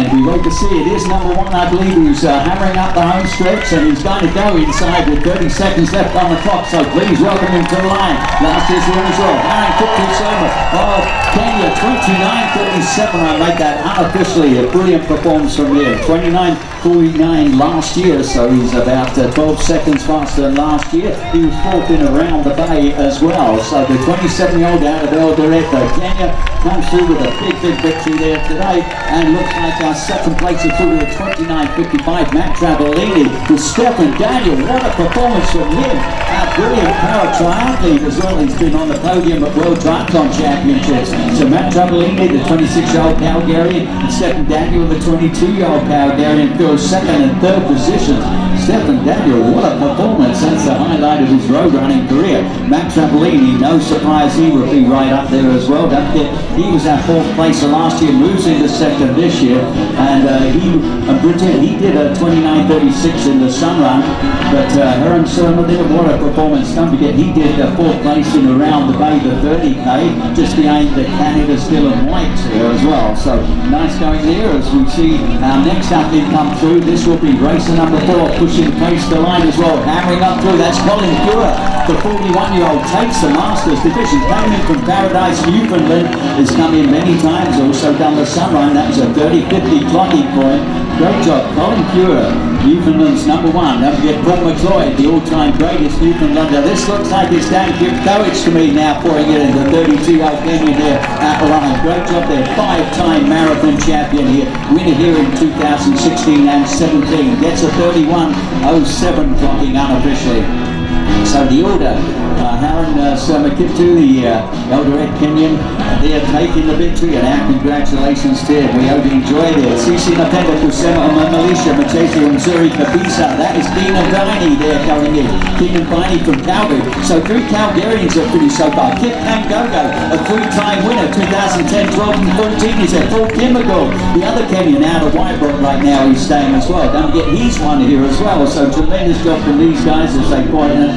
and we wait to see. It is number 1, I believe, who's hammering up the home stretch, and he's going to go inside with 30 seconds left on the clock, so please welcome him to the line. Last year's winner as well, Haron Sirma of Kenya, 29:37. I make that unofficially a brilliant performance from him. 29:49 last year, so he's about 12 seconds faster than last year. He was 4th in around the bay as well. So the 27-year-old out of Eldoret, Kenya, comes through with a big victory there today, and looks like our second place is through to 29:55. Matt Travellini with Stephen Daniel. What a performance from him. Our brilliant para triathlete as well. He's been on the podium at World Triathlon Championships. So Matt Travellini, the 26-year-old Calgarian, and Stephen Daniel, the 22-year-old Calgarian, fills second and third positions. Stephen Daniel, what a performance. That's the highlight of his road running career. Matt Travellini, no surprise he will be right up there as well. Don't forget, he was our 4th placer last year, moves into second this year, and he did a 29:36 in the sun run, but Haron Sirma did what a performance. Don't forget, he did 4th place in around the bay, the 30K, just behind the Canada Dylan Whites here as well. So nice going there as we see our next athlete come through. This will be racer number 4, pushing pace the line as well, hammering up through. That's Colin Pura, the 41-year-old, takes the Masters division, came in from Paradise, Newfoundland, has come in many times, also done the sun run. That was a 30:50 clocking point. Great job, Colin Pura, Newfoundland's number 1. Don't forget Paul McLeod, the all-time greatest Newfoundlander. This looks like it's Dan Kipkoech to me now, pouring it in, the 32-year-old Kenyan there at the line. Great job there, 5-time marathon champion here, winner here in 2016 and 17. Gets a 31:07 clocking unofficially. So the order, Haron Sirma to the Eldoret Kenyan, they are taking the victory, and our congratulations to him. We hope you enjoyed it. TC10K, Kusema, Malaysia, Matesi, Umzuri, Kabisa. That is Keenan Viney there going in. Keenan Viney from Calgary. So 3 Calgarians are pretty so far. Kip Kangogo, a 3-time winner, 2010, 12 and 14. He's at Paul Kimbergold. The other Kenyan out of Whitebrook right now, he's staying as well. Don't forget, he's one here as well. So tremendous job from these guys as they point in.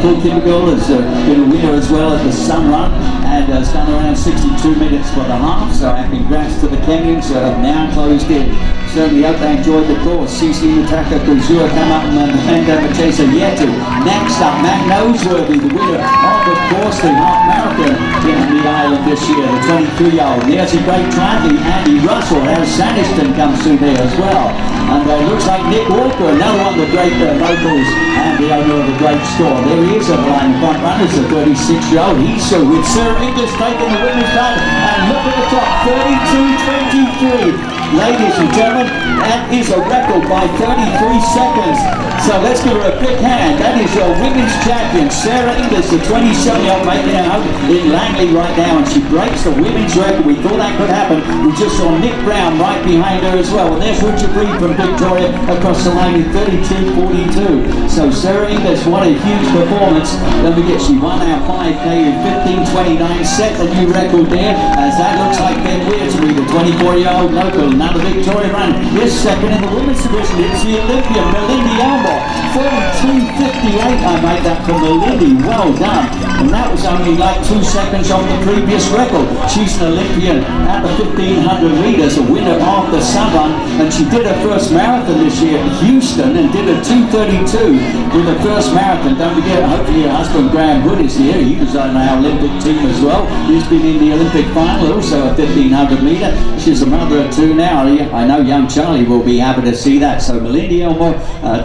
Paul Kimbergold has been a winner as well at the sun run, and has done around 62 minutes for the half. So our congrats to the Kenyans who have now closed in. Certainly hope they enjoyed the course. CC Mataka Kuzua come up, and Manda Machesa Yetu. Next up, Matt Noseworthy, the winner of the course, the half marathon in the island this year, the 23-year-old. There's a great triathlete, Andy Russell. As Saniston comes through there as well. And looks like Nick Walker, another one of the great locals, and the owner of the great store. There he is on the line. Front runners, the 36-year-old. He's so with Sarah Inglis taking the winner's time, and look at the clock, 32:23. Ladies and gentlemen, that is a record by 33 seconds. So let's give her a big hand. That is your women's champion, Sarah Inglis, the 27-year-old, making it out in Langley right now, and she breaks the women's record. We thought that could happen. We just saw Nick Brown right behind her as well. And there's Richard Reed from Victoria across the line in 32:42. So Sarah Inglis, what a huge performance. Don't forget, she won our 5K in 15:29, set a new record there, as that looks like Ben Weir to be the 24-year-old local. Another Victoria run. This second in the women's division. It's the Olympian, Melindy Elmore. 32:58. I made that for Melindy. Well done. And that was only like 2 seconds on the previous record. She's an Olympian at the 1500 meters, a winner of the sun run, and she did her first marathon this year at Houston and did a 2:32 with her first marathon. Don't forget, hopefully her husband Graham Hood is here. He was on our Olympic team as well. He's been in the Olympic final, also a 1500 meter. She's a mother of 2 now. I know young Charlie will be happy to see that. So Melindy Elmore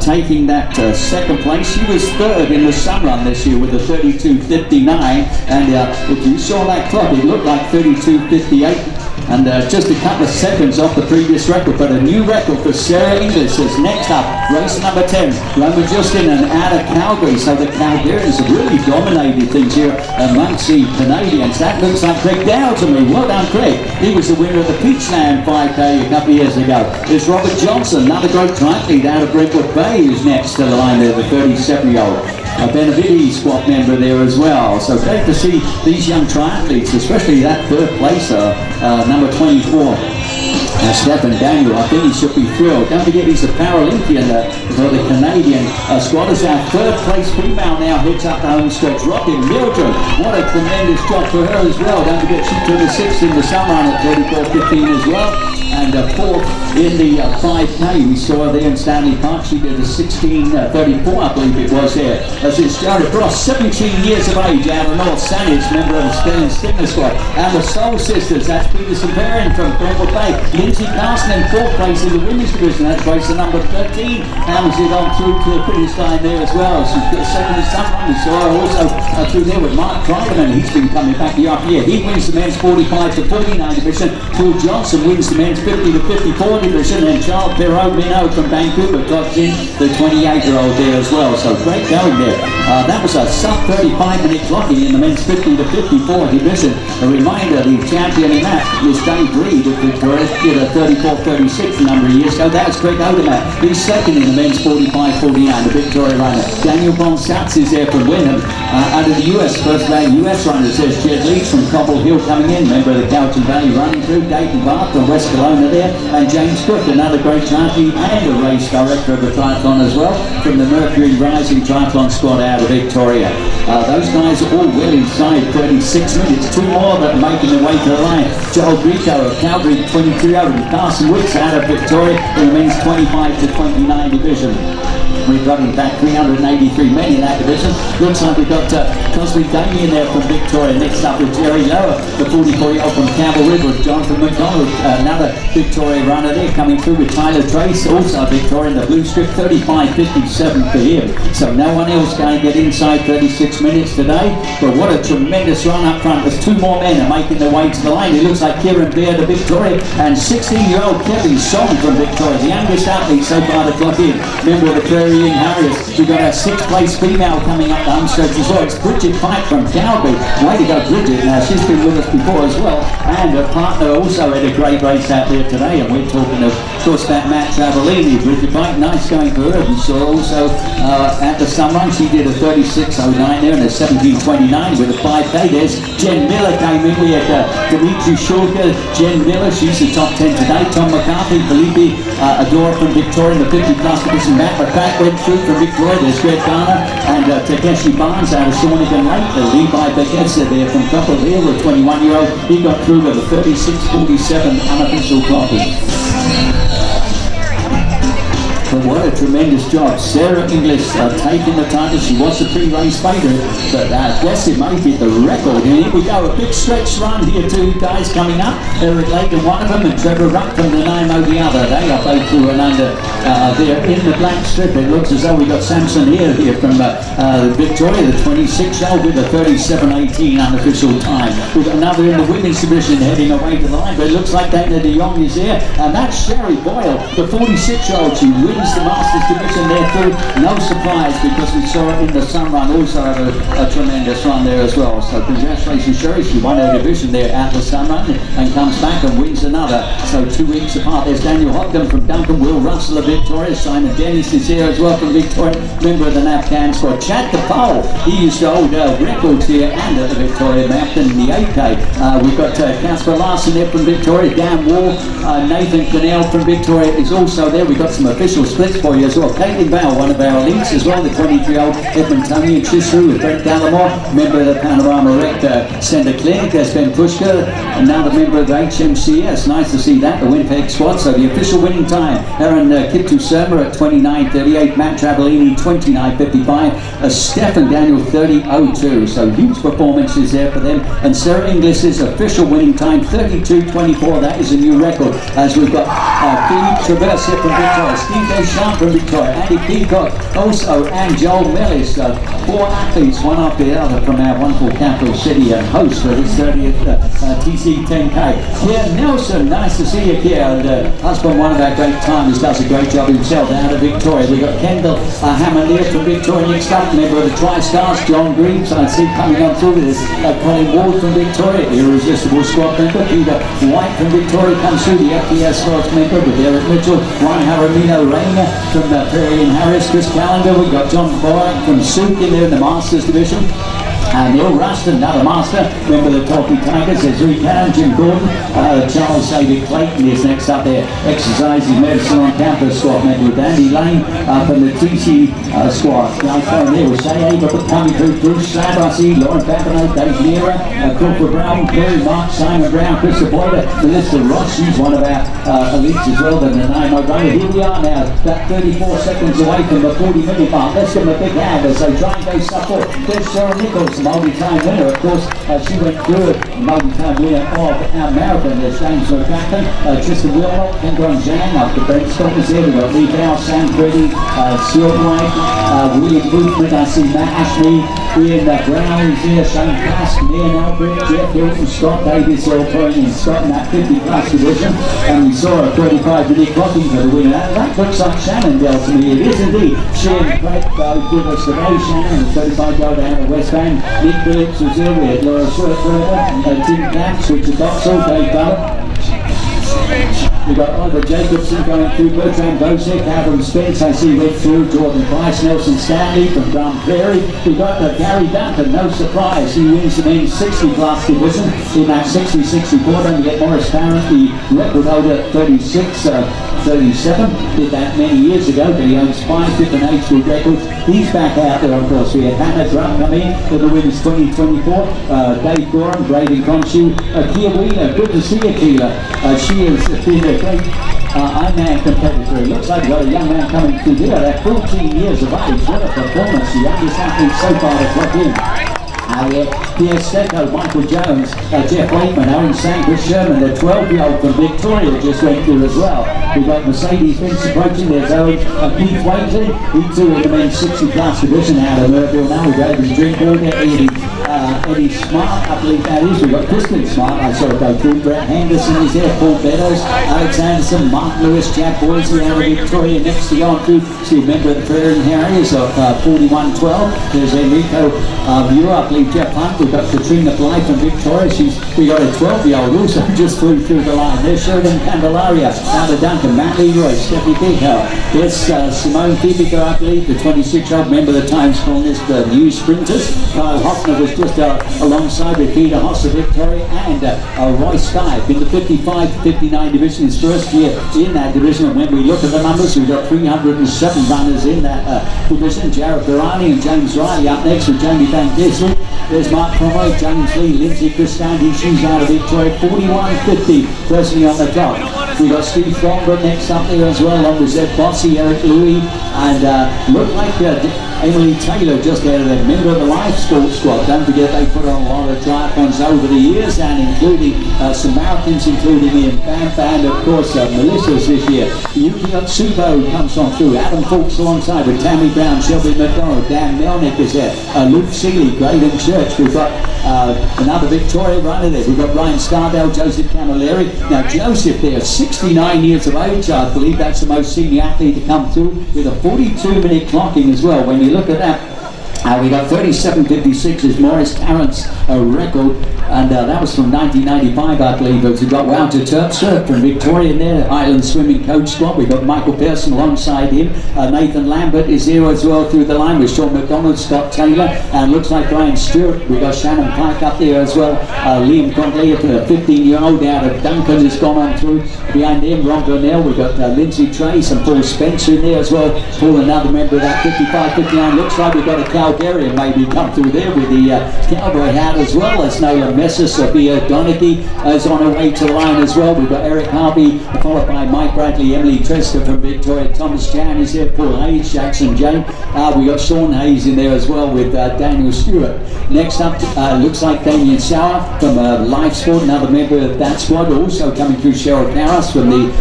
taking that second place. She was 3rd in the sun run this year with a 32:59, and if you saw that clock, it looked like 32:58. And just a couple of seconds off the previous record, but a new record for Sarah Inglis is next up. Race number 10, Roma Justin and out of Calgary. So the Calgarians have really dominated things here amongst the Canadians. That looks like Craig Dow to me. Well done, Craig. He was the winner of the Peachland 5K a couple of years ago. There's Robert Johnson, another great triathlete out of Brentwood Bay, who's next to the line there, the 37-year-old. A Benavidi squad member there as well. So great to see these young triathletes, especially that 3rd placer, number 24. Stephen Daniel, I think he should be thrilled. Don't forget he's a Paralympian for the Canadian squad. As our third place female now hits up the home stretch. Rocking Mildred, what a tremendous job for her as well. Don't forget she took a 6th in the summer run at 34.15 as well. And 4th in the 5K. We saw her there in Stanley Park. She did a 16.34, I believe it was there. As it's Jared Frost, 17 years of age, out of North Sanis, member of the Sterling Stigma Squad. And the Soul Sisters, that's Peter Severian from Brentwood Bay. Lindsay Carson in 4th place in the women's division. That's race number 13. Hammersy on through to the finish line there as well. She's got 2nd in some run. We saw her also through there with Mark Kreiderman. He's been coming back year after year. He wins the men's 45 to 49 division. Paul Johnson wins the men's 50 to 54 division, and Charles Perrault Minot from Vancouver got in the 28-year-old there as well. So great going there. That was a sub 35-minute clocking in the men's 50 to 54 division. A reminder, the champion in that was Dave Reed of Victoria, did a 34-36 a number of years ago. That was Greg Odermatt. He's 2nd in the men's 45-49, the Victoria runner. Daniel Von Satz is there from Wynnum. Out of the US, first-round US runners, there's Jed Leach from Cobble Hill coming in, member of the Cowton Valley running through. Dayton Barth from West Kelowna there. And James Cook, another great champion and a race director of the triathlon as well, from the Mercury Rising Triathlon Squad out of Victoria. Those guys are all well inside 36 minutes. 2 more that are making their way to the line. Joel Grieco of Calgary, 22-year-old, and Carson Wicks out of Victoria in the men's 25 to 29 division. We've got in fact 383 men in that division. Looks like we've got Cosby Damien there from Victoria. Next up with Jerry Lower, the 44-year-old from Campbell River. Jonathan McDonald, another Victoria runner there, coming through with Tyler Trace, also Victoria in the blue strip, 35.57 for him. So no one else going to get inside 36 minutes today. But what a tremendous run up front. There's 2 more men are making their way to the line. It looks like Kieran Beard of Victoria and 16-year-old Kevin Song from Victoria, the youngest athlete so far to clock in. Member of the Prairie in Harriers. We've got our 6th place female coming up the home stretch as well. It's Bridget Pike from Calgary. Way to go, Bridget. Now, she's been with us before as well. And her partner also had a great race out there today. And we're talking, of course, about Matt Travellini. Bridget Pike, nice going for her. We saw also at the Sun Run, she did a 36.09 there and a 17.29 with a 5K. There's Jen Miller came in. We had Dimitri Shulka, Jen Miller, she's the top 10 today. Tom McCarthy, Felipe Adora from Victoria in the 50 plus division. Matt McCrack went through from Victoria. There's Greg Garner and Takeshi Barnes out of Shawnigan Lake. Levi Beketsa there from Copper Hill, the 21-year-old. He got through with a 36.47 unofficial copy. But what a tremendous job. Sarah Inglis taking the title. She was the pre-race favourite, but guess it may be the record. And here we go, a big stretch run here. 2 guys coming up. Eric Lakin, one of them, and Trevor Rupp from the Nemo, the other. They are both through and under there in the black strip. It looks as though we got Samson here from Victoria, the 26-year-old with a 37.18 unofficial time. We've got another in the women's division heading away to the line, but it looks like Dana de Jong is here, and that's Sherry Boyle, the 46-year-old. She wins the Masters division there too. No surprise, because we saw it in the Sun Run also have a tremendous run there as well. So congratulations, Sherry. She won her division there at the Sun Run and comes back and wins another. So 2 weeks apart. There's Daniel Hopkin from Duncan, Will Russell of Victoria, Simon Dennis is here as well from Victoria, member of the NAPCAN squad. Chad Capole, he used to hold records here and at the Victoria Marathon in the 8K. We've got Casper Larson there from Victoria, Dan Wall, Nathan Cannell from Victoria is also there. We've got some official splits for you as well. Caitlin Bale, one of our elites as well, the 23-year-old Edmontonian Chisru with Brett Gallimore, member of the Panorama Rec Centre Clinic. There's Ben Pushka, another member of the HMCS. Nice to see that, the Winnipeg squad. So the official winning time, Haron Sirma at 29.38, Matt Travellini 29.55, Stefan Daniel 30.02. So huge performances there for them. And Sarah Inglis' official winning time 32.24. That is a new record. As we've got Philippe Traverse here from Victoria, Steve Deschamps from Victoria, Andy Peacock also, and Joel Mellis. 4 athletes, one after the other, from our wonderful capital city and host for this 30th TC10K. Kier Nelson, nice to see you, Kier. And husband, one of our great timers, does a great job himself out of Victoria. We've got Kendall Hammond here from Victoria next up, member of the Tri-Stars, John Greaves, I see coming on through with us. Colin Ward from Victoria, Irresistible Squad member. Peter White from Victoria comes through, the FDS Squad member with Eric Mitchell, Juan Jaramillo Reyna from Prairie and Harris, Chris Callender. We've got John Boyd from Souk in there in the Masters division. Neil Ruston, another master, member of the Talkie Tigers. There's Rick Cannon, Jim Gordon, Charles David Clayton is next up there, exercising medicine on campus squad member with Andy Lane from the TC squad. Now phone there with Shay Ava, but coming through Bruce Slab, I see Lauren Papineau, Dave Neera, Cooper Brown, Kerry Mark, Simon Brown, Christopher Boyder, Melissa Ross, she's one of our elites as well, the Nanaimo runner. Here we are now, about 34 seconds away from the 40-minute mark. Let's give them a big hand as they try and go support. There's Sarah Inglis, the multi-time winner. Of course, she went through it, multi-time winner of our marathon. There's James McCracken, Tristan Wilmot, Kendron Jan, up to Brent Scott was there. We've got Lee Bell, Sam Pretty, Stuart White, William Boothman, I see Matt Ashley, Ian Brown is there, Shane Plask, Ian Albrecht, Jeff Hilton, Scott Davis, all playing in Scott in that 50-plus division. And we saw a 35-minute clocking for the winner. That looks like Shannondale to me. It is indeed. Shane Craig give us the race. Shannon, the 35-yard down the West Bank. Nick Phillips was there. We had Laura Schroeder, Tim Camps, Richard Doxall, Dave Ballard. We've got Oliver Jacobson going through, Bertrand Bosek, Adam Spence, I see went through, Jordan Price, Nelson Stanley from Grant Prairie. We've got Gary Duncan, no surprise, he wins the men's 60-class division in that 60-64. Don't get Morris Parent, the record holder at 36-37, did that many years ago, but he owns 5 different age group records. He's back out there, of course. We had Hannah Drumm come in for the winners 2024, Dave Gorham, Braden Conchu, Kia Wheeler, good to see you, Keela. She has been a great Ironman competitor. It looks like we've got a young man coming through here at 14 years of age. What a performance, the youngest athlete so far to clock in. Pierre Stecco, Michael Jones, Jeff Waitman, Aaron Chris Sherman, the 12-year-old from Victoria just went through as well. We've got Mercedes Vince approaching, there's Owen Keith Waitley, he too in the men's 60-class division out of Murville now. We've got Evan Drinkwater, Eddie Smart, I believe that is. We've got Kristen Smart, I saw it go through. Brett Henderson is there, Paul Beddoes, Alex Anderson, Mark Lewis, Jack Boysley out of Victoria. Next to go on through, see a member of the Prairie Harriers of 4112. There's Enrico Muir, I believe Jeff Hunt. We've got Katrina Bly from Victoria. We got a 12-year-old also just flew through the line. There's Sheridan Candelaria, out of Duncan, Matt Leroy, Stephanie Bighow. There's Simone Fibica, I believe, the 26-year-old member of the Times Corners, the new sprinters. Kyle Hoffner was just alongside with Peter Hoss of Victoria, and Roy Stipe in the 55-59 division, his first year in that division. And when we look at the numbers, we've got 307 runners in that division. Jared Barani and James Riley up next with Jamie Van Kessel. There's Mark Conroy, James Lee, Lindsay Christanti, she's out of Victoria, 41.50, personally on the top. We've got Steve Thornbrook next up there as well, along with Zed Bossy, Eric Louis, and look like Emily Taylor just out of that member of the Life Sports Squad. Don't forget they put on a lot of triathlons over the years, and including some marathons, including Ian Bam, of course Melissa's this year. Yuki Otsubo comes on through, Adam Fawkes alongside with Tammy Brown, Shelby McDonald, Dan Melnick is there, Luke Seeley, Graydon Church. We've got another Victoria runner there. We've got Ryan Scardell, Joseph Camilleri. Now Joseph there, 69 years of age, I believe that's the most senior athlete to come through with a 42-minute clocking as well. When you look at that, we got 37.56 is Morris Tarrant's record, and that was from 1995, I believe. We've got Walter Terpstra from Victoria in there, Island Swimming Coach Squad. We've got Michael Pearson alongside him. Nathan Lambert is here as well through the line with Sean McDonald, Scott Taylor, and looks like Brian Stewart. We've got Shannon Pike up there as well. Liam Conley, a 15-year-old out of Duncan, has gone on through. Behind him, Ron Burnell. We've got Lindsay Trace and Paul Spencer in there as well. Paul, another member of that 55-59. Looks like we've got a Calgarian maybe come through there with the cowboy hat as well as Nola Messer. Sophia Donaghy is on her way to the line as well. We've got Eric Harvey, followed by Mike Bradley, Emily Trester from Victoria, Thomas Chan is there, Paul Hayes, Jackson Jane. We got Sean Hayes in there as well with Daniel Stewart. Next up, looks like Damien Sauer from Life Sport, another member of that squad. Also coming through Cheryl Karras from the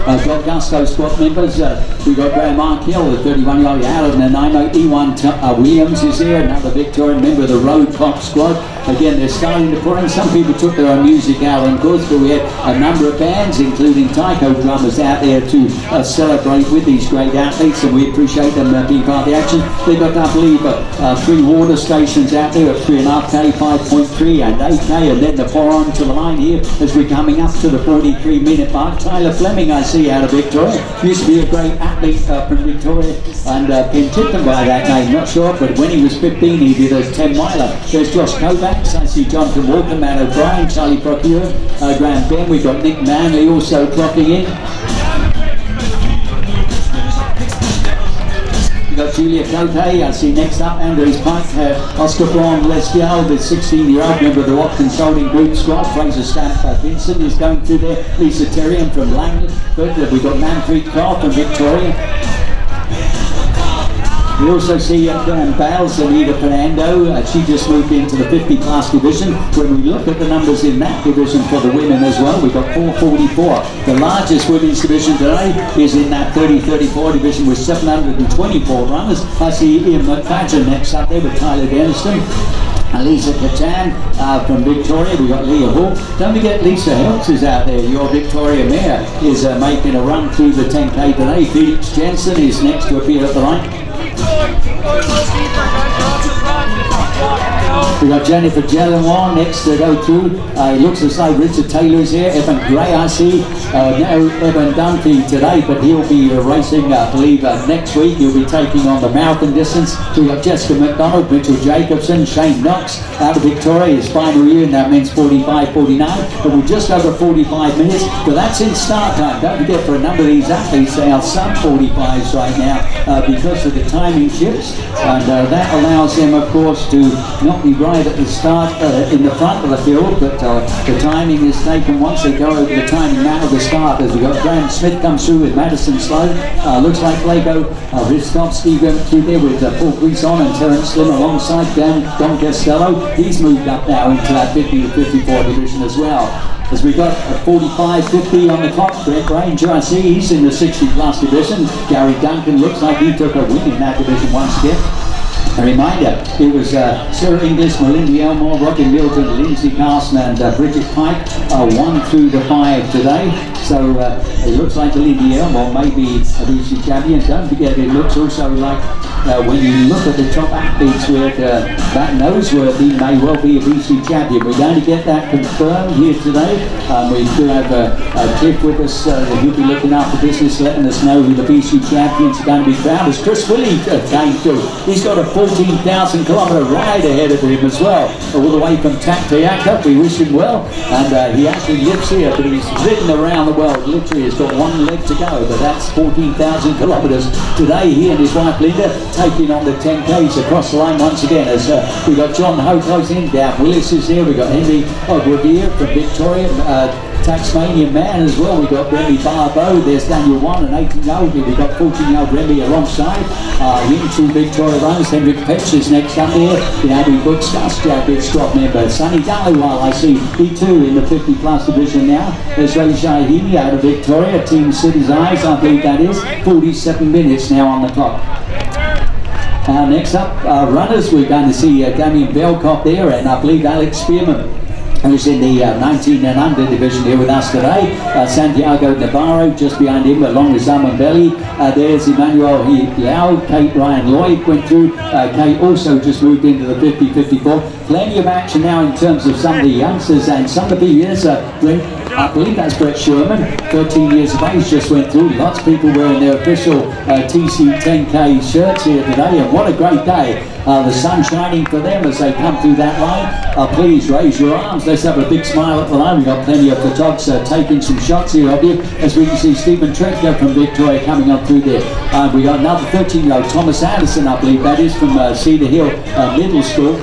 Gusto squad members. We've got Graham Arkhill, the 31-year-old out of Nanaimo. Ewan Williams is there, another Victorian member of the Road Clock squad. Again, they're starting to put in. Some people took their own music out, of course, but we had a number of bands, including taiko drummers, out there to celebrate with these great athletes, and we appreciate them being part of the action. They've got, I believe, 3 water stations out there at 3.5K, 5.3 and 8K, and then the 4 on to the line here as we're coming up to the 43-minute mark. Tyler Fleming, I see, out of Victoria. Used to be a great athlete athlete from Victoria, and been tipped him by that name, not sure, but when he was 15 he did a 10 miler. There's Josh Kovacs, I see Jonathan Walker, Matt O'Brien, Charlie Procure, Graham Ben, we've got Nick Manley also clocking in. We've got Julia Cote, I see next up Andrews Pike, Oscar Braun Lesbiel, the 16-year-old member of the Rock Consulting Group squad. Fraser Stamp Vincent is going through there. Lisa Terrian from Langland. We've got Manpreet Kaur from Victoria. We also see Graham Bales, Anita Fernando, she just moved into the 50 class division. When we look at the numbers in that division for the women as well, we've got 444. The largest women's division today is in that 30-34 division with 724 runners. I see Ian McFadgen next up there with Tyler Denniston. Lisa Katan from Victoria, we've got Leah Hall. Don't forget Lisa Helps is out there, your Victoria mare is making a run through the 10K today. Felix Jensen is next to appear at the line. We've got Jennifer Jellenwall next to go through. It looks as though Richard Taylor's here. Evan Gray, I see. No Evan Dunphy today, but he'll be racing, I believe, next week. He'll be taking on the marathon distance. We've got Jessica McDonald, Mitchell Jacobson, Shane Knox out of Victoria. His final year in that men's 45-49. But we're just over 45 minutes. But that's in start time. Don't forget, for a number of these athletes, they are sub-45s right now because of the timing shifts. And that allows them, of course, to not be right at the start in the front of the field, but the timing is taken once they go over the timing now of the start. As we've got Graham Smith comes through with Madison Sloan. Looks like Lego Ristovsky went through there with Paul Grison and Terence Slim alongside Don Costello. He's moved up now into that 50 to 54 division as well. As we've got a 45-50 on the clock, Brett Ranger, I see he's in the 60 plus division. Gary Duncan looks like he took a win in that division once again. A reminder, it was Sarah Inglis, Melinda Elmore, Robin Milton, Lindsay Carson and Bridget Pike 1 through the 5 today. So it looks like Melinda Elmore may be a BC champion. Don't forget, it looks also like when you look at the top athletes with Matt Noseworthy may well be a BC champion. We're going to get that confirmed here today. We do have a Cliff with us. He'll be looking after business, letting us know who the BC champions are going to be found. As Chris Willey came through, he's got a 14,000 kilometre ride ahead of him as well, all the way from Taktiaka. We wish him well, and he actually lives here, but he's ridden around the world. Literally, he's got one leg to go, but that's 14,000 kilometres today. He and his wife Linda taking on the 10Ks across the line once again. As we've got John Ho closing in, Dan Willis is here. We've got Henry Revere from Victoria. Taxmania man as well. We've got Remy Barbeau. There's Daniel Wan, an 18-year-old. We've got 14-year-old Remy alongside. Into Victoria runners. Henrik Petsch is next up there. The Abbey Books Dust Jacket squad member. Sunny Dhaliwal, I see he too in the 50 plus division now. There's Ray Shahidi out of Victoria. Team City's Eyes, I believe that is. 47 minutes now on the clock. Next up, runners, we're going to see Damien Belcott there, and I believe Alex Spearman, who's in the 19 and under division here with us today. Santiago Navarro just behind him, along with Zaman Belli. There's Emmanuel Liao. Kate Ryan Lloyd went through. Kate also just moved into the 50-54. Plenty of action now in terms of some of the youngsters and some of the years. I believe that's Brett Sherman, 13 years of age, just went through. Lots of people wearing their official TC10K shirts here today, and what a great day. The sun shining for them as they come through that line. Please raise your arms. Let's have a big smile at the line. We've got plenty of photographers taking some shots here of you, as we can see Stephen Trenko from Victoria coming up through there. We got another 13-year-old, Thomas Anderson, I believe that is, from Cedar Hill Middle School.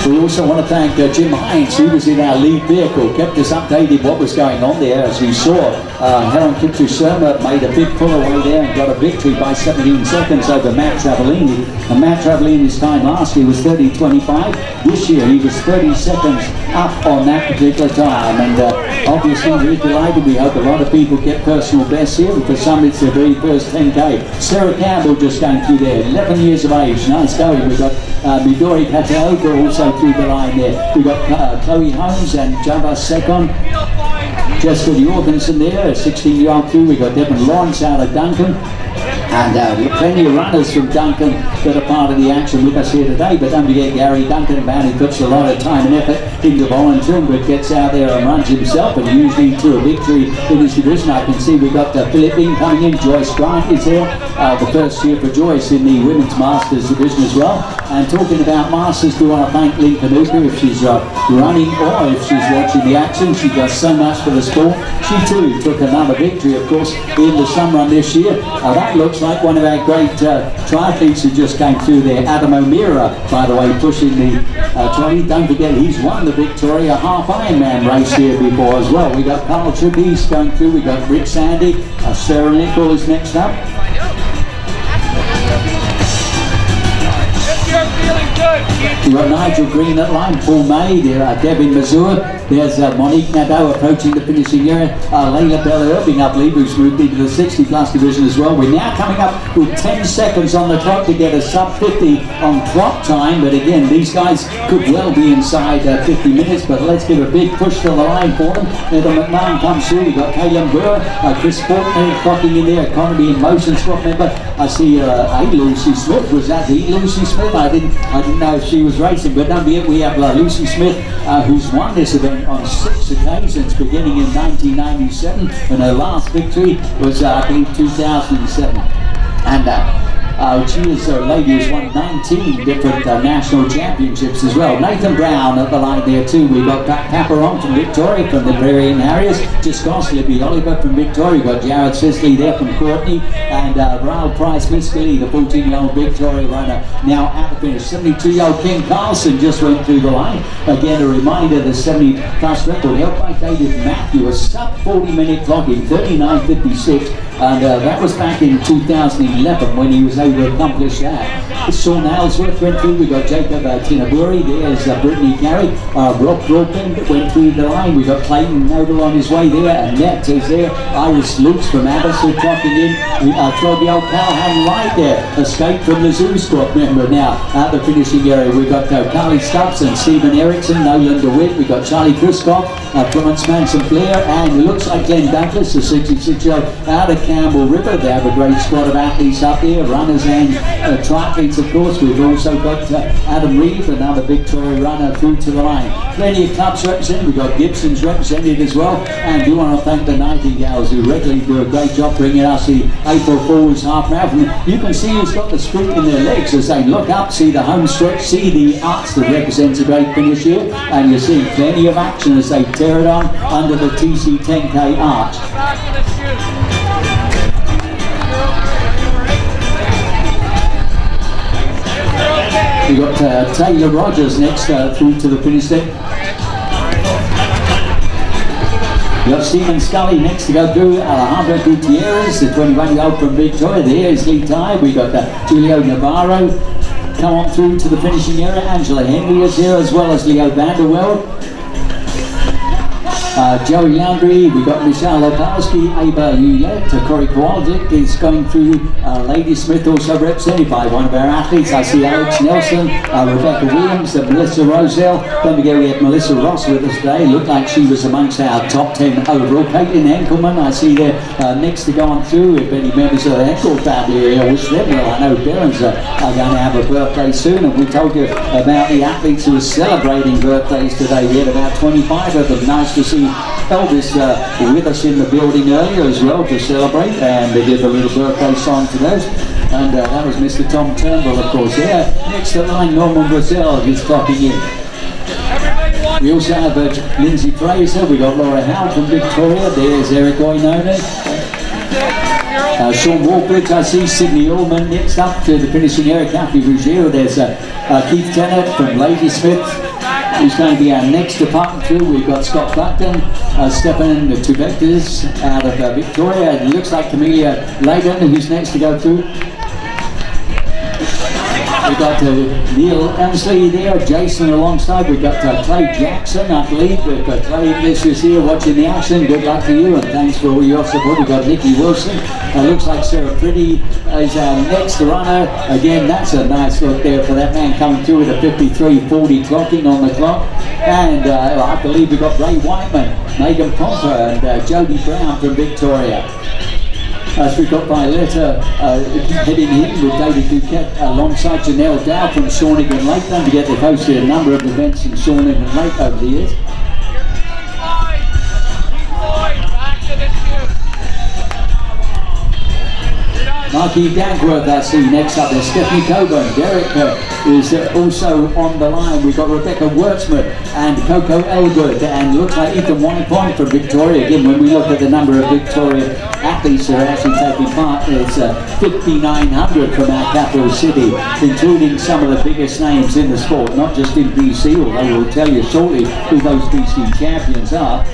We also want to thank Jim Hines, who was in our lead vehicle, kept us updated what was going on there. As we saw, Haron Sirma made a big pull away there and got a victory by 17 seconds over Matt Travellini. And Matt Travellini's time last year was 30.25. This year he was 30 seconds up on that particular time. And obviously we're delighted. We hope a lot of people get personal bests here. For some it's their very first 10K. Sarah Campbell just going through there, 11 years of age. Nice going. We've got Midori Kataoka also through the line there. We've got Chloe Holmes and Java Sekon. Jessica Jorgensen there, a 16-year-old through. We've got Devin Lawrence out of Duncan. And plenty of runners from Duncan that are part of the action with us here today. But don't forget Gary Duncan, man, he puts a lot of time and effort into volunteering, but gets out there and runs himself, and usually to a victory in this division. I can see we've got Philippine coming in. Joyce Grant is here. The first year for Joyce in the Women's Masters division as well. And talking about Masters, we want to thank Lynn Kanuka if she's running or if she's watching the action. She does so much for the sport. She too took another victory, of course, in the sun run this year. That looks like one of our great triathletes who just came through there. Adam O'Meara, by the way, pushing the 20. Don't forget, he's won the Victoria Half Ironman race here before as well. We got Carl Trippies going through. We got Rick Sandy. Sarah Inglis next up. We've got Nigel Green at line, Paul May, Devin Mazur, there's Monique Nadeau approaching the finishing area, Layla Bella-Irving, I believe, who's moved into the 60 plus division as well. We're now coming up with 10 seconds on the clock to get a sub 50 on clock time, but again, these guys could well be inside 50 minutes, but let's give a big push to the line for them. Heather McMahon comes through, we've got Kaylin Burr, Chris Fortney clocking in there, Economy in Motion squad member. I see Lucy Smith, was that the Lucy Smith? I didn't know if she was racing, but don't forget we have Lucy Smith, who's won this event on 6 occasions beginning in 1997, and her last victory was I believe 2007. And she is a lady who's won 19 different national championships as well. Nathan Brown at the line there too. We've got Paparon from Victoria from the Prairie Harriers. Just past Libby Oliver from Victoria. We've got Jared Sisley there from Courtney. And Raul Price-Miskelly, the 14-year-old Victoria runner, now at the finish. 72-year-old Ken Carlson just went through the line. Again, a reminder, the 70-plus record held by David Matthew, a sub-40-minute clocking, 39.56. And that was back in 2011 when he was able to accomplish that. Sean Aylesworth went through. We got Jacob Tinaburi. There's Brittany Carey. Rob Broadbent went through the line. We got Clayton Noble on his way there. Annette is there. Iris Lukes from Abbotsford clocking in. 12-year-old Callahan right there. Escaped from the Zoo squad member now at the finishing area. We've got Carly Stubbs and Stephen Erickson, Nolan DeWitt. We've got Charlie Kriskoff, Florence Manson Blair, and it looks like Glenn Douglas, the 66-year-old out of Campbell River. They have a great squad of athletes up there, runners and triathletes, of course. We've also got Adam Reeve, another Victoria runner, through to the line. Plenty of clubs represented. We've got Gibson's represented as well. And we want to thank the Nightingales who regularly do a great job bringing us the April Fool's Half Marathon. You can see who's got the sprint in their legs as they look up, see the home stretch, see the arch that represents a great finish here. And you're seeing plenty of action as they tear it on under the TC10K arch. We've got Taylor Rogers next through to the finish there. We've got Stephen Scully next to go through. Alejandro Gutierrez, the 21-year-old from Victoria. There is Lee Ty. We've got Julio Navarro come on through to the finishing area. Angela Henry is here, as well as Leo Vanderweld. Joey Landry, we've got Michelle Opalski, Ava Ulette, Corey Kowalczyk is going through. Lady Smith also represented by one of our athletes. I see Alex Nelson, Rebecca Williams, Melissa Roselle. Don't forget we have Melissa Ross with us today. Looked like she was amongst our top 10 overall. Caitlin Henkelman, I see there next to go on through. If any members of the Henkel family here, wish them well. I know parents are going to have a birthday soon, and we told you about the athletes who are celebrating birthdays today. We had about 25 of them. Nice to see Elvis with us in the building earlier as well to celebrate and to give a little birthday song to those. And that was Mr. Tom Turnbull, of course. Yeah, next to line, Norman Brazil is clocking in. We also have Lindsay Fraser. We got Laura Howe from Victoria. There's Eric Oinone. Sean Walbridge, I see Sydney Ullman next up to the finishing area. Kathy Ruggiero. There's Keith Tennant from Ladysmith, who's going to be our next department through. We've got Scott Buckton, Stefan Tubektis out of Victoria. It looks like Camelia Layden, who's next to go through. We've got Neil Ansley there, Jason alongside. We've got Clay Jackson, I believe. We've got Clay Inglis who's here watching the action. Good luck to you and thanks for all your support. We've got Nikki Wilson. Looks like Sarah Pretty is our next runner. Again, that's a nice look there for that man coming through with a 53.40 clocking on the clock. And I believe we've got Ray Whiteman, Megan Pomper and Jodie Brown from Victoria. as we got Violetta heading in with David Duquette alongside Janelle Dow from Shawnigan Lake. Don't forget they've hosted a number of events in Shawnigan Lake over the years. Mikey Dagworth, I see next up. There's Stephanie Coburn. Derek is also on the line. We've got Rebecca Wertzman and Coco Elgood, and looks like Ethan Whitepoint from Victoria. Again, when we look at the number of Victoria athletes that are actually taking part, it's 5,900 from our capital city, including some of the biggest names in the sport, not just in BC, although we'll tell you shortly who those BC champions are.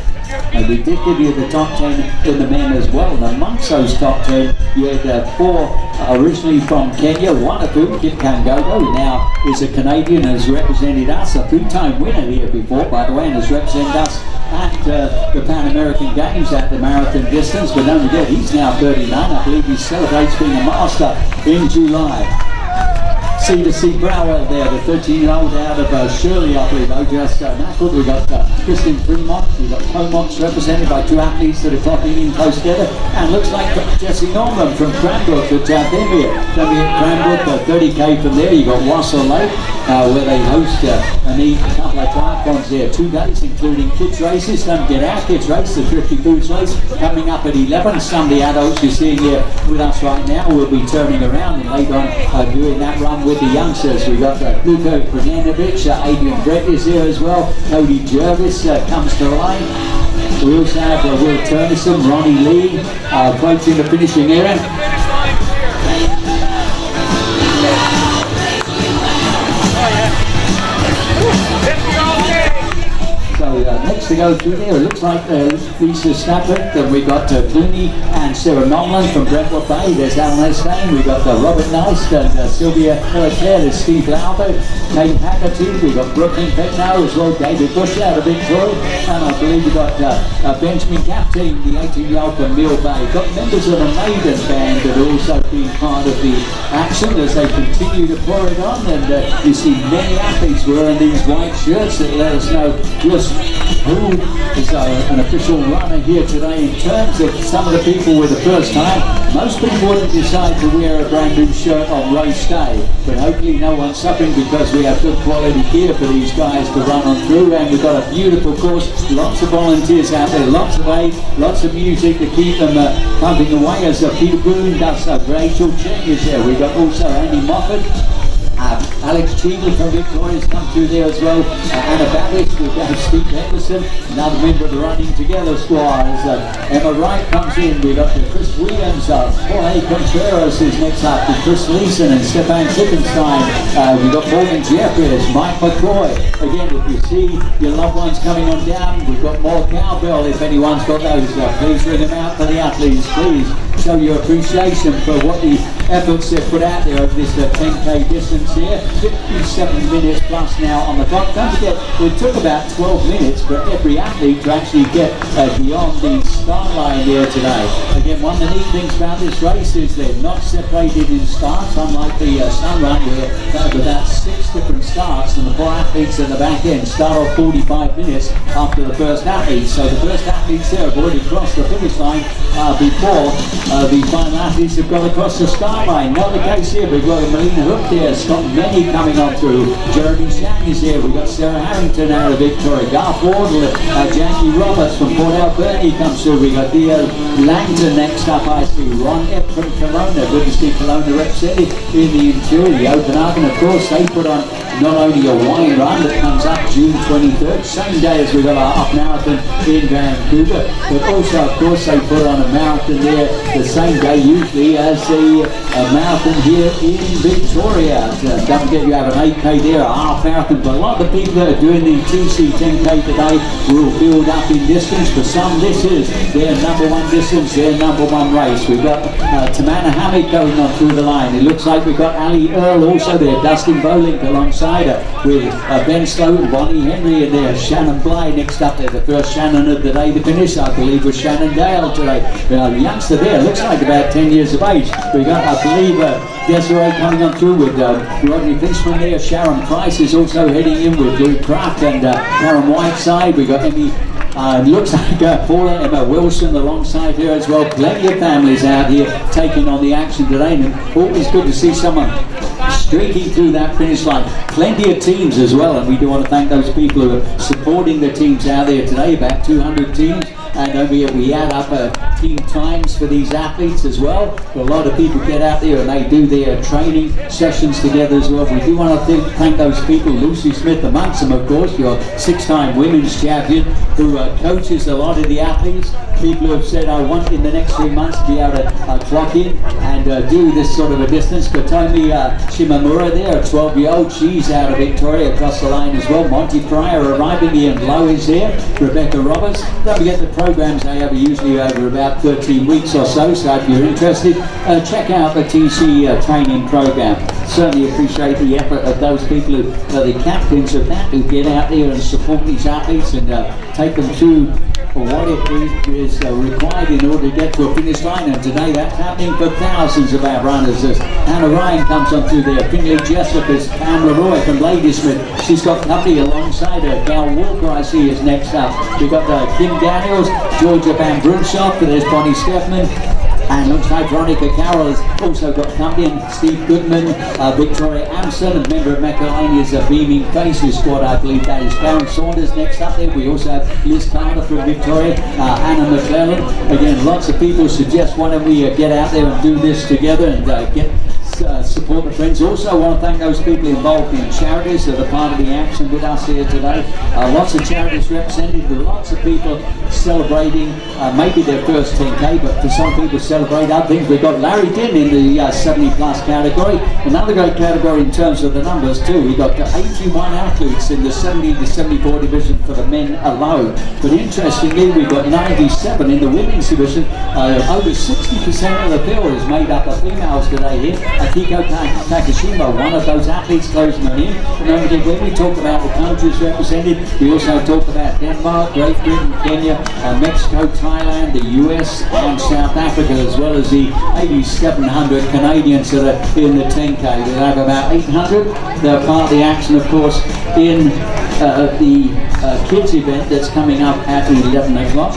And we did give you the top 10 in the men as well. And amongst those top 10, you had 4 originally from Kenya, one of whom, Kip Kangogo, now is a Canadian and has represented us, a 2-time winner here before, by the way, and has represented us at the Pan American Games at the marathon distance. But don't forget, he's now 39. I believe he celebrates being a master in July. C2C Browell there, the 13-year-old out of Shirley, I believe, just Mackled. We've got Kristen Fremont, we've got Comox represented by 2 athletes that are clocking in close together, and looks like Jesse Norman from Cranbrook at Denver. Cranbrook, 30k from there. You've got Wassel Lake, where they host a neat couple of triathlons there, 2 days, including kids races. Don't get our kids race, the Thrifty Foods race, coming up at 11. Some of the adults you're seeing here with us right now will be turning around and later on doing that run with the youngsters. We've got Luka Krajanovic, Adrian Brett is here as well, Cody Jervis comes to the line. We also have Will Turnison, Ronnie Lee approaching the finishing area. So next to go through there, it looks like Lisa Stafford, then we've got Clooney and Sarah Nolan from Brentwood Bay. There's Alan Estain, we've got Robert Nice and Sylvia Claire, there's Steve Lauber, Kate Haggerty, we've got Brooklyn Petno as well, David Bush out of Victoria, and I believe we've got Benjamin Captain, the 18-year-old from Mill Bay. We've got members of the Maiden Band that are also being part of the action as they continue to pour it on, and you see many athletes wearing these white shirts that let us know just who is an official runner here today. In terms of some of the people with the first time, most people wouldn't decide to wear a brand new shirt on race day, but hopefully no one's suffering because we have good quality gear for these guys to run on through, and we've got a beautiful course, lots of volunteers out there, lots of aid, lots of music to keep them pumping away as Peter Boone does. Rachel Cheng is there. We've got also Andy Moffat, Alex Cheegle from Victoria's come through there as well. Anna Babbitt, we've got Steve Henderson, another member of the Running Together squad. As Emma Wright comes in, we've got Chris Williams, Jorge Contreras is next up, with Chris Leeson and Stefan Schickenstein. We've got Morgan Jeffries, Mike McCoy. Again, if you see your loved ones coming on down, we've got more cowbell if anyone's got those. Please ring them out for the athletes. Please show your appreciation for what the efforts they've put out there of this 10k distance here. 57 minutes plus now on the clock. Don't forget, it took about 12 minutes for every athlete to actually get beyond the start line there today. Again, one of the neat things about this race is they're not separated in starts, unlike the Sun Run where they have about 6 different starts, and the 4 athletes at the back end start off 45 minutes after the first athlete. So the first athletes there have already crossed the finish line before the final athletes have got across the start line. Not the case here. We've got Melina Hook there, Scott Menny coming on through, Jeremy Shang is here, we've got Sarah Harrington out of Victoria, Garth Wardle, Jackie Roberts from Port Alberni comes through, we've got Theo Langton next up, I see Ron Epp from Kelowna, good to see Kelowna represented in the interior. The Open Arc, and of course they put on not only a wine run that comes up June 23rd, same day as we've got our half marathon in Vancouver, but also of course they put on a marathon there the same day usually as the marathon here in Victoria. Don't forget you have an 8k there, a half marathon, but a lot of the people that are doing the TC10K today will build up in distance. For some this is their number 1 distance, their number 1 race. We've got Tamana Hamid going on through the line. It looks like we've got Ali Earl also there, Dustin Bowling alongside her with Ben Sloan, Bonnie Henry in there, Shannon Bly next up there, the first Shannon of the day to finish I believe was Shannon Dale today. The youngster there looks like about 10 years of age. We got I believe Desiree coming on through with Rodney Finchman there. Sharon Price is also heading in with Luke Kraft and Karen Whiteside. We got Emmy Looks like Paula Emma Wilson alongside her as well. Plenty of families out here taking on the action today, and always good to see someone streaking through that finish line. Plenty of teams as well, and we do want to thank those people who are supporting the teams out there today, about 200 teams. And we add up team times for these athletes as well. But a lot of people get out there and they do their training sessions together as well. We do want to thank those people, Lucy Smith amongst them, of course, your 6-time women's champion, who coaches a lot of the athletes. People who have said, I want in the next 3 months to be able to clock in and do this sort of a distance. Katomi Shimamura there, a 12-year-old, she's out of Victoria across the line as well. Monty Pryor arriving here, and Lowe is there. Rebecca Roberts. Don't forget the programs they have usually over about 13 weeks or so, so if you're interested, check out the TC training program. Certainly appreciate the effort of those people who are the captains of that, who get out there and support these athletes and take them through what it is required in order to get to a finish line. And today that's happening for thousands of our runners as Hannah Ryan comes on through there. Finley Jessup is Pamela Roy from Ladysmith. She's got company alongside her. Gal Walker I see is next up. We've got Kim Daniels, Georgia Van Brunshoff, there's Bonnie Steffman. And looks like Veronica Carroll has also got company, and Steve Goodman, Victoria Amson, a member of Macalania's Beaming Faces squad, I believe that is Karen Saunders next up there. We also have Liz Carter from Victoria, Anna McClellan. Again, lots of people suggest why don't we get out there and do this together and get support the friends. Also want to thank those people involved in charities that are part of the action with us here today. Lots of charities represented, lots of people celebrating maybe their first 10K, but for some people celebrate other things. We've got Larry Din in the 70 plus category, another great category in terms of the numbers too. We've got 81 athletes in the 70 to 74 division for the men alone, but interestingly we've got 97 in the women's division. Over 60% of the field is made up of females today here. Akiko Takashima, one of those athletes closing on in. And when we talk about the countries represented, we also talk about Denmark, Great Britain, Kenya, Mexico, Thailand, the US and South Africa, as well as the 8,700 Canadians that are in the 10K. We have about 800. They're part of the action, of course, in the kids event that's coming up at 11 o'clock.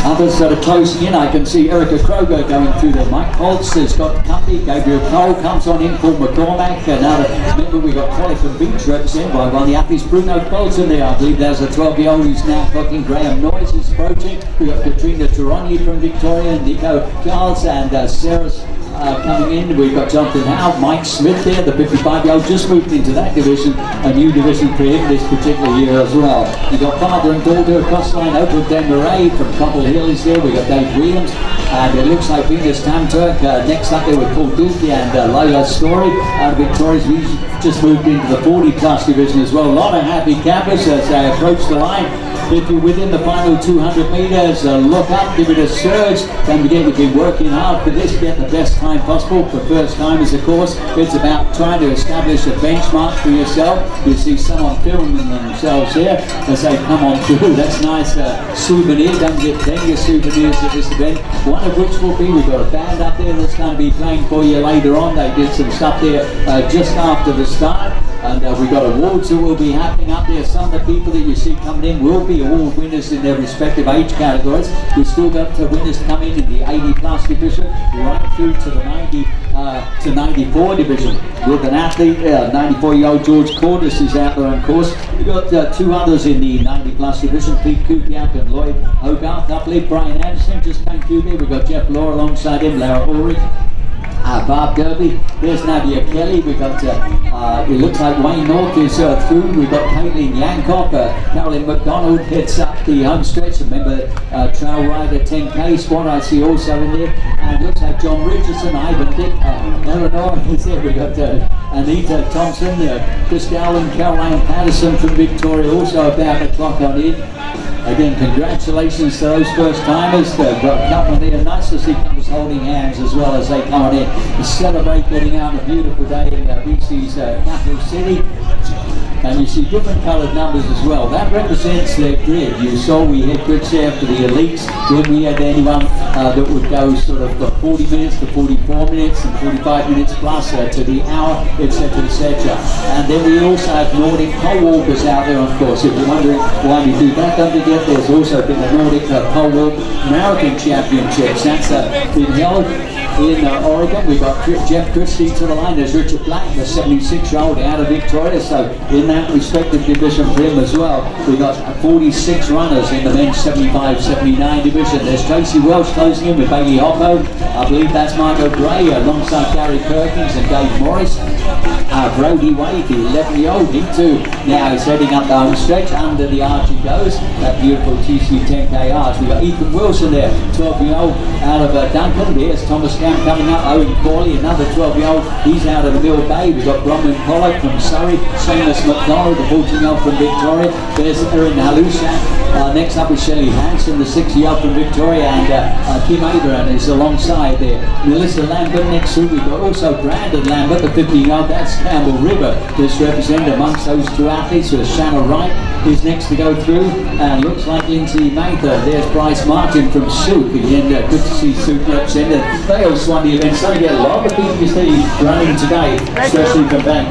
Others that are closing in, I can see Erica Kroger going through there. Mike Holtz has got company. Gabriel Cole comes on in. Paul McCormack, another member. We've got Qualican Beach represented by one of the athletes. Bruno Bolton there, I believe there's a 12-year-old who's now clocking. Graham Noyes is approaching. We've got Katrina Taroni from Victoria, Nico Charles and Sarah's coming in. We've got Jonathan Howe, Mike Smith there, the 55-year-old, just moved into that division, a new division for him this particular year as well. You've got father and daughter across the line, Oprah Demaray from Copple Hill is there. We've got Dave Williams, and it looks like Venus Tamturk next up there with Paul Dookie and Lola Story out of Victoria's. We just moved into the 40-plus division as well. A lot of happy campers as they approach the line. If you're within the final 200 metres, look up, give it a surge. Don't forget you've been working hard for this, get the best time possible. For first timers, of course, it's about trying to establish a benchmark for yourself. You see someone filming themselves here as they come on through. That's nice souvenir. Don't get plenty of souvenirs at this event. One of which will be, we've got a band up there that's going to be playing for you later on. They did some stuff there just after the start. And we've got awards that will be happening up there. Some of the people that you see coming in will be award winners in their respective age categories. We've still got winners coming in the 80-plus division, right through to the 90 to 94 division. With an athlete, 94-year-old George Cordis is out there on course. We've got two others in the 90-plus division, Pete Kupiak and Lloyd Hogarth. I believe Brian Anderson just came through there. We've got Jeff Law alongside him, Lara Ulrich. Bob Derby, there's Nadia Kelly. We've got, it looks like Wayne North is through. We've got Caitlin Yankoff, Carolyn McDonald heads up the home stretch. Remember, Trail Rider 10K squad I see also in there. And it looks like John Richardson, Ivan Dick, Eleanor is there. We've got Anita Thompson, Chris Dowling, Caroline Patterson from Victoria, also about to clock on in. Again, congratulations to those first timers. They've got a couple there. Nice to see couples holding hands as well as they come on in to celebrate getting out on a beautiful day in BC's capital city. and you see different coloured numbers as well. That represents their grid. You saw we had grids there for the elites, then we had anyone that would go sort of 40 minutes to 44 minutes and 45 minutes plus to the hour, etc, etc. And then we also have Nordic pole walkers out there, of course. If you're wondering why we do that, don't forget there's also been the Nordic pole walk American Championships. That's been held in Oregon. We've got Jeff Christie to the line. There's Richard Black, the 76-year-old out of Victoria. So in that respective division for him as well, we've got 46 runners in the men's 75-79 division. There's Tracy Welch closing in with Bailey Hoppo. I believe that's Marco Gray alongside Gary Perkins and Dave Morris. Brody Wade, the 11-year-old, he too now is heading up the home stretch. Under the arch he goes, that beautiful TC10K arch. We've got Ethan Wilson there, 12-year-old out of Duncan. There's Thomas Camp coming up, Owen Corley, another 12-year-old, he's out of the Mill Bay. We've got Bronwyn Pollock from Surrey, Seamus McDonald, the 14-year-old from Victoria. There's Erin Halushak. Next up is Shelley Hanson, the 6-year-old from Victoria, and Kim Abraham is alongside there. Melissa Lambert next to, we've got also Brandon Lambert, the 15-year-old, that's Campbell River, that's represented amongst those two athletes. So Shanna Wright is next to go through, and looks like Lindsay Mather. There's Bryce Martin from Souk. Again, good to see Souk represented. They also won the event, so you get a lot of people you see running today, especially from back.